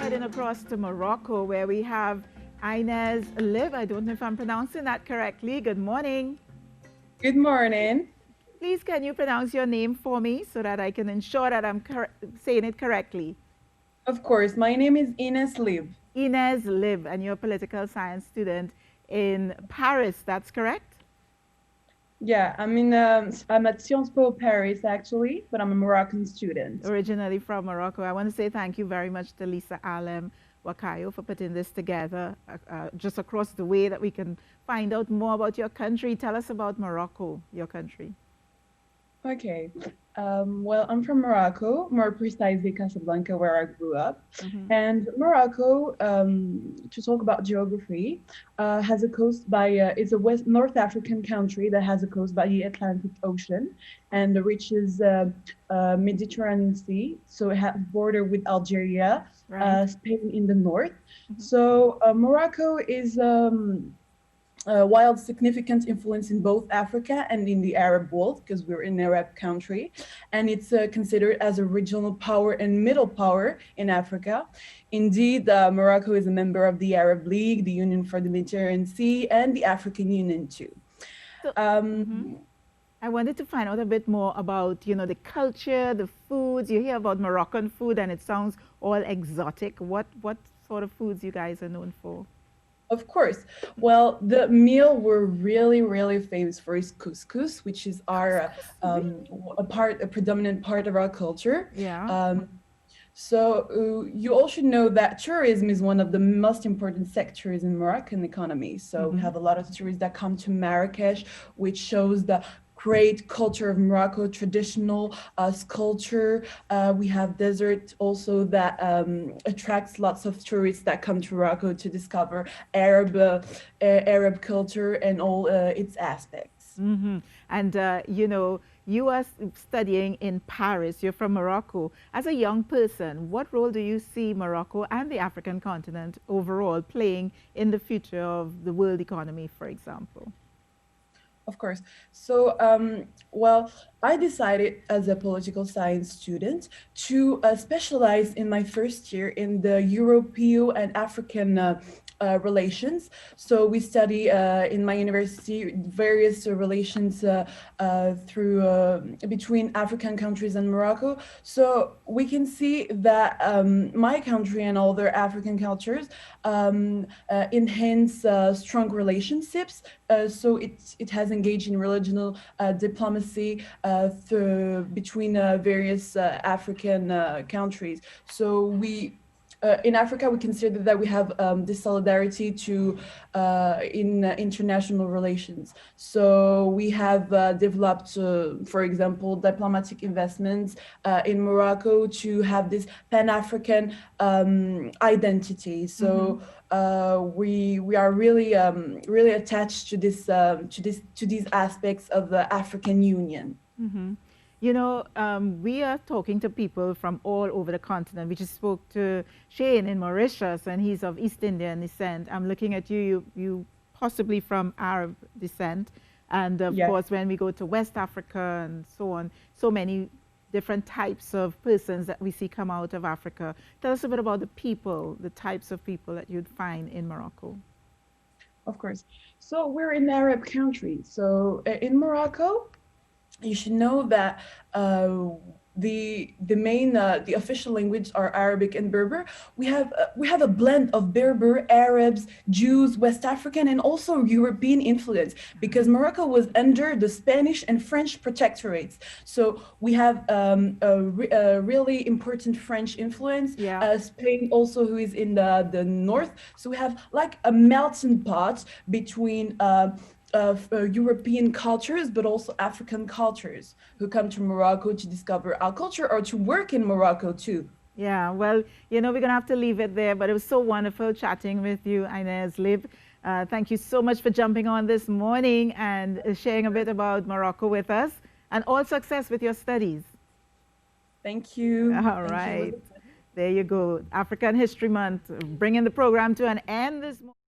heading across to Morocco where we have Ines Lihb. I don't know if I'm pronouncing that correctly. Good morning. Good morning. Please, can you pronounce your name for me so that I can ensure that I'm saying it correctly? Of course, my name is Ines Lihb. Ines Lihb, and you're a political science student in Paris, that's correct? Yeah, I'm at Sciences Po Paris actually, but I'm a Moroccan student. Originally from Morocco. I want to say thank you very much to Lisa Alem Wakayo for putting this together just across the way that we can find out more about your country. Tell us about Morocco, your country. Okay. Well, I'm from Morocco, more precisely Casablanca, where I grew up. And Morocco, to talk about geography, has a coast by, it's a North African country that has a coast by the Atlantic Ocean and reaches Mediterranean Sea. So it has border with Algeria, Spain in the north. So Morocco is wild significant influence in both Africa and in the Arab world, because we're an Arab country, and it's considered as a regional power and middle power in Africa. Indeed, Morocco is a member of the Arab League, the Union for the Mediterranean Sea, and the African Union too. So, I wanted to find out a bit more about, you know, the culture, the foods. You hear about Moroccan food and it sounds all exotic. What sort of foods you guys are known for? Of course. Well, the meal we're really famous for is couscous, which is our a predominant part of our culture. Yeah. So you all should know that tourism is one of the most important sectors in Moroccan economy. So we have a lot of tourists that come to Marrakesh, which shows the great culture of Morocco, traditional sculpture. We have desert also that attracts lots of tourists that come to Morocco to discover Arab culture and all its aspects. And you know, you are studying in Paris. You're from Morocco. As a young person, what role do you see Morocco and the African continent overall playing in the future of the world economy, for example? Of course. So, well, I decided as a political science student to specialize in my first year in the European and African relations. So we study in my university various relations through between African countries and Morocco. So we can see that my country and other African cultures enhance strong relationships. So it has engaged in regional diplomacy between various African countries. So we in Africa, we consider that we have this solidarity in international relations. So we have developed, for example, diplomatic investments in Morocco to have this Pan-African identity. So we are really attached to these aspects of the African Union. You know, we are talking to people from all over the continent. We just spoke to Shane in Mauritius, and he's of East Indian descent. I'm looking at you possibly from Arab descent. And of course, when we go to West Africa and so on, so many different types of persons that we see come out of Africa. Tell us a bit about the people, the types of people that you'd find in Morocco. Of course. So we're in an Arab country. So in Morocco, you should know that the official language are Arabic and Berber. We have a blend of Berber, Arabs, Jews, West African, and also European influence because Morocco was under the Spanish and French protectorates. So we have a really important French influence. Spain also, who is in the north. So we have like a melting pot between European cultures, but also African cultures who come to Morocco to discover our culture or to work in Morocco too. Yeah, well, you know, we're going to have to leave it there, but it was so wonderful chatting with you, Ines Lihb. Thank you so much for jumping on this morning and sharing a bit about Morocco with us, and all success with your studies. Thank you. All right. There you go. African History Month, bringing the program to an end this morning.